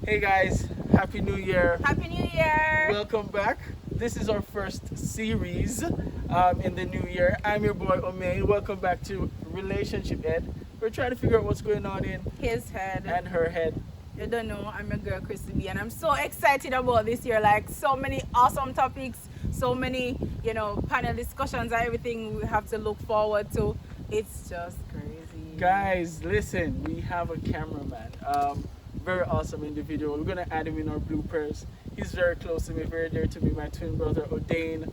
Hey guys, Happy New Year. Happy New Year! Welcome back. This is our first series in the new year. I'm your boy Omain. Welcome back to Relationship Ed. We're trying to figure out what's going on in His head. and her head. You don't know, I'm your girl Christy B, and I'm so excited about this year. Like, so many awesome topics, so many, panel discussions and everything we have to look forward to. It's just crazy. Guys, listen, we have a cameraman. Very awesome individual. We're gonna add him in our bloopers. He's very close to me, very dear to me, my twin brother O'Dane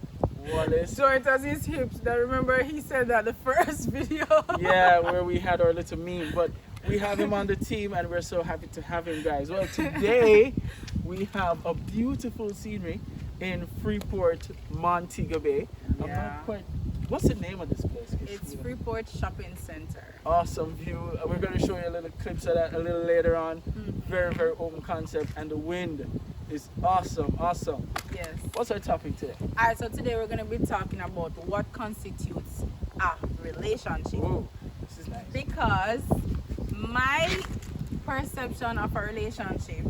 Wallace. So it was his hips. That remember he said that the first video. Yeah, where we had our little meme. But we have him on the team and we're so happy to have him, guys. Well, today we have a beautiful scenery in Freeport, Montego Bay. I'm Yeah. not quite... What's the name of this place? It's Freeport Shopping Center. Awesome view. We're going to show you a little clips of that a little later on. Very, very open concept. And the wind is awesome, awesome. Yes. What's our topic today? Alright, so today we're going to be talking about what constitutes a relationship. Ooh, this is nice. Because my perception of a relationship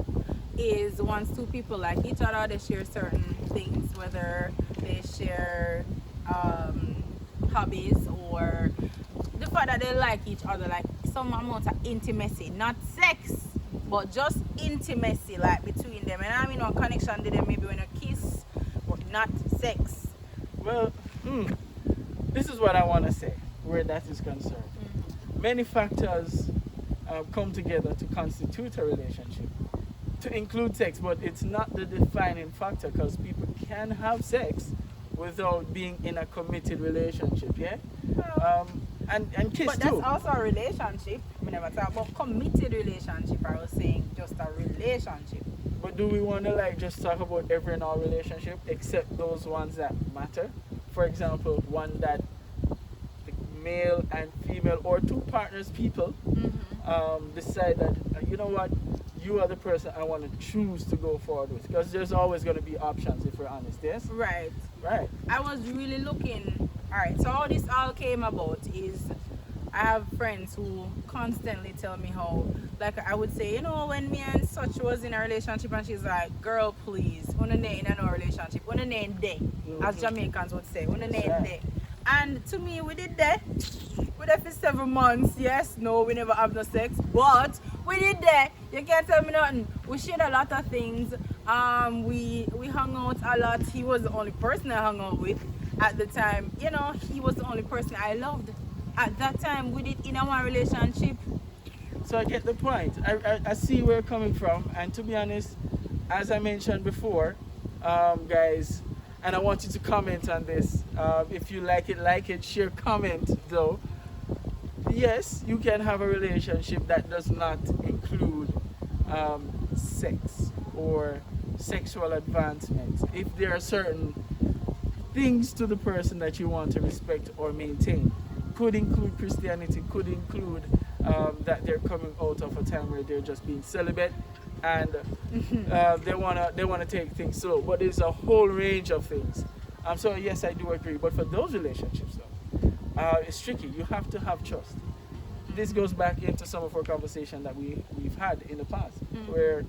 is once two people like each other, they share certain things, whether they share hobbies or the fact that they like each other, like some amount of intimacy, not sex, but just intimacy, like between them. And I mean, no connection to them, maybe when you kiss, but not sex. Well, this is what I want to say where that is concerned. Many factors come together to constitute a relationship, to include sex, but it's not the defining factor because people can have sex without being in a committed relationship, yeah? And kiss But that's too. also a relationship. We never talk about committed relationship. I was saying just a relationship. But do we want to like just talk about every and all relationship except those ones that matter? For example, one that the male and female or two partners, people decide that you know what, you are the person I want to choose to go forward with, because there's always going to be options if we're honest. Yes, Right. right. I was really looking. Alright, so how this all came about is I have friends who constantly tell me how, like I would say, when me and such was in a relationship, and she's like, girl, please, when in a relationship, when day, as Jamaicans would say, when day. And to me, we did that. We did for 7 months. Yes, no, we never have no sex, but we did that. You can't tell me nothing. We shared a lot of things. We hung out a lot. He was the only person I hung out with at the time. He was the only person I loved at that time. We did in our relationship. So I get the point. I see where you're coming from, and to be honest, as I mentioned before, guys, and I want you to comment on this. If you like it, share, comment though. Yes, you can have a relationship that does not include sex or sexual advancements if there are certain things to the person that you want to respect or maintain. Could include Christianity, could include that they're coming out of a time where they're just being celibate and they wanna take things slow. But there's a whole range of things. So yes, I do agree. But for those relationships though, it's tricky. You have to have trust. This goes back into some of our conversation that we've had in the past, where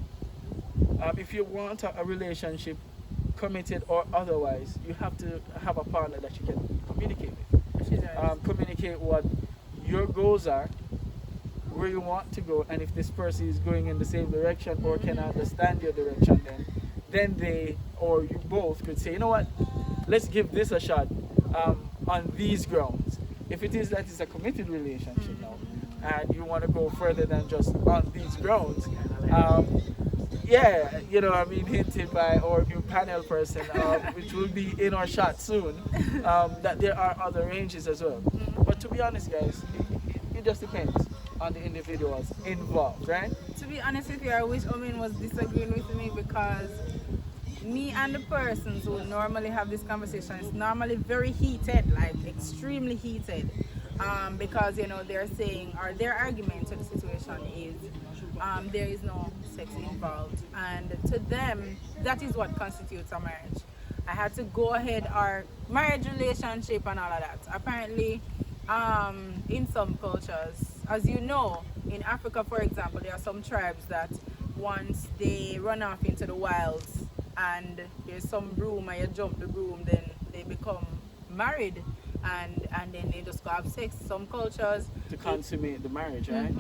if you want a relationship, committed or otherwise, you have to have a partner that you can communicate with. Communicate what your goals are, where you want to go, and if this person is going in the same direction or can understand your direction, then they or you both could say, you know what, let's give this a shot on these grounds. If it is that it's a committed relationship now, and you want to go further than just on these grounds, yeah, hinted by our new panel person, which will be in our shot soon, that there are other ranges as well. But to be honest, guys, it just depends on the individuals involved, right? To be honest with you, I wish Omin was disagreeing with me, because me and the persons who normally have this conversation is normally very heated, like extremely heated, because they're saying, or their argument to the situation is there is no sex involved, and to them that is what constitutes a marriage. I had to go ahead, our marriage relationship and all of that. Apparently in some cultures, as you know, in Africa, for example, there are some tribes that once they run off into the wilds and there's some broom and you jump the broom, then they become married and then they just go have sex. Some cultures To consummate the marriage, right?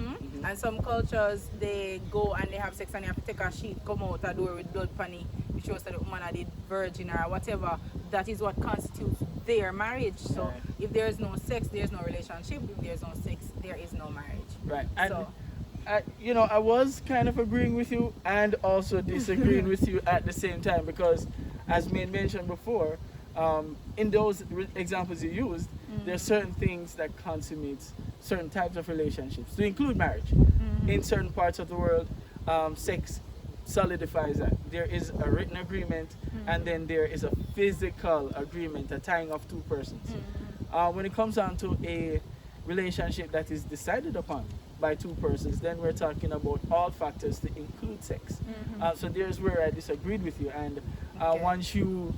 and some cultures they go and they have sex and you have to take a sheet, come out a door with blood funny, which shows that the woman are the virgin or whatever. That is what constitutes their marriage. So Right. if there is no sex, there is no relationship. If there is no sex, there is no marriage. Right. And So I was kind of agreeing with you and also disagreeing with you at the same time, because as mentioned before, in those examples you used, there are certain things that consummates certain types of relationships, to include marriage. In certain parts of the world, sex solidifies that. There is a written agreement, and then there is a physical agreement, a tying of two persons. When it comes down to a relationship that is decided upon by two persons, then we're talking about all factors to include sex. So there's where I disagreed with you, and Okay. once you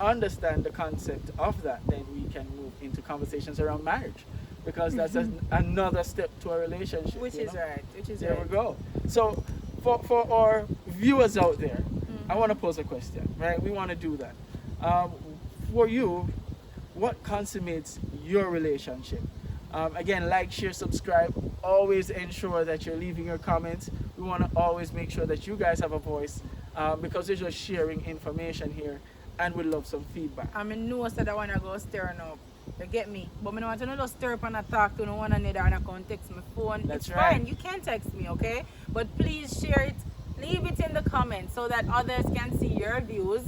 understand the concept of that, then we can move into conversations around marriage, because that's another step to a relationship. which you is know? right. Which is There right. we go. So for our viewers out there, I want to pose a question, right? We want to do that. For you, what consummates your relationship? Again, like, share, subscribe. Always ensure that you're leaving your comments. We want to always make sure that you guys have a voice, because we're just sharing information here, and we love some feedback. I mean, no said I want to go stirring up. You get me? But I don't want to just stir up and talk to no one another and I can't text my phone. That's it's right. fine. You can text me, okay? But please share it. Leave it in the comments so that others can see your views.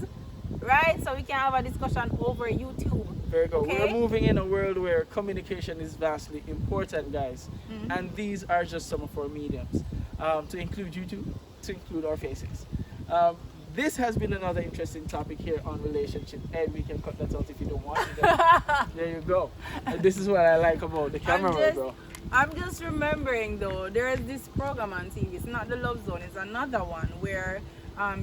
Right? So we can have a discussion over YouTube. Very good. Okay. We're moving in a world where communication is vastly important, guys. And these are just some of our mediums, to include YouTube, to include our faces. This has been another interesting topic here on relationship, and we can cut that out if you don't want it. There you go. And this is what I like about the camera, bro. I'm just remembering though, there is this program on TV. It's not the Love Zone. It's another one where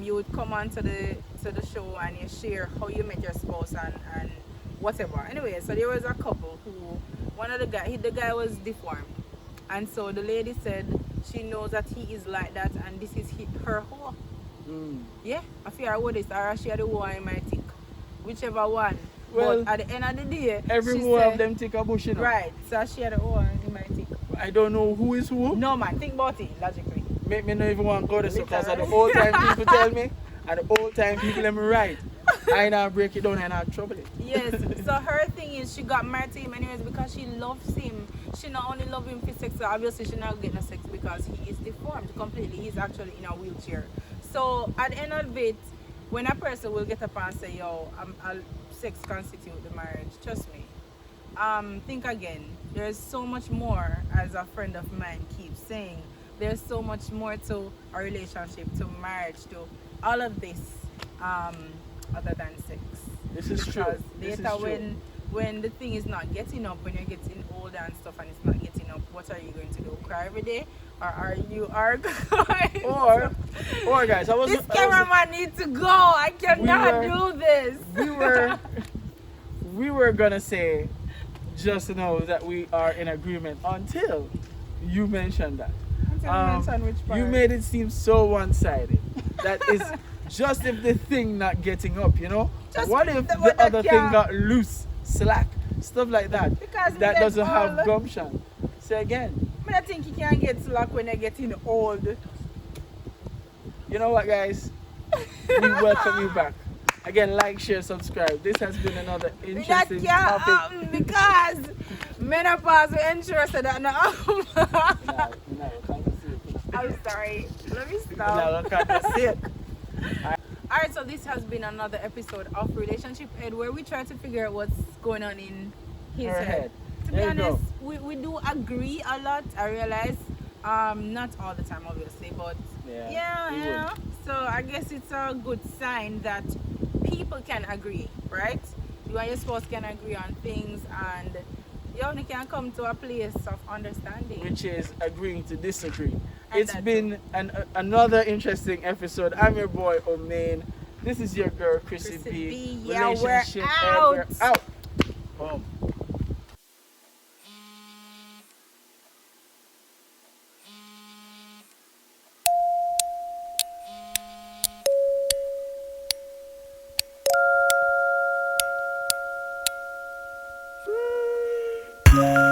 you would come on to the show and you share how you met your spouse and whatever. Anyway, so there was a couple who the guy was deformed, and so the lady said she knows that he is like that, and this is her hole. Yeah, I fear what is or she had the one in my think, whichever one. Well, but at the end of the day, every she one of said- them take a bush, you know. Right, so she had the one in my think. I don't know who is who. No man, think about it logically. Make me not even want to go there, because the old time people tell me, and the old time people let me right. I now break it down and I trouble it. Yes, so her thing is she got married to him anyways because she loves him. She not only loves him for sex, so obviously she not getting no sex because he is deformed completely. He's actually in a wheelchair. So at the end of it, when a person will get up and say, yo, sex constitute the marriage, trust me. Think again. There's so much more, as a friend of mine keeps saying. There's so much more to a relationship, to marriage, to all of this, other than sex. This is true. Because This is later true. when the thing is not getting up, when you're getting older and stuff and it's not getting up, what are you going to do? Cry every day? Or are you going Or guys, this cameraman needs to go. I cannot do this. we were gonna say just know that we are in agreement until you mentioned that. Mention which part? You made it seem so one-sided. That is just if the thing not getting up, you know. Just What if the the one that other thing can't- got loose, slack, stuff like that? Because That we doesn't get have old. gumption. Say again. I think you can get slack when you're getting old. You know what, guys? We welcome you back. Again, like, share, subscribe. This has been another That interesting can't topic. happen because menopause will ensure so that no. I'm sorry. Let me stop. Alright, so this has been another episode of Relationship Ed where we try to figure out what's going on in his Her head. head. To be There you honest, we do agree a lot, I realize. Not all the time obviously, but yeah. we would. So I guess it's a good sign that people can agree, right? You and your spouse can agree on things and you only can come to a place of understanding. Which is agreeing to disagree. And It's that been another interesting episode. I'm your boy Omain. This is your girl Chrissy Chrissy B. B. Yeah, we're Relationship Ed. out. We're out. Boom. Bye.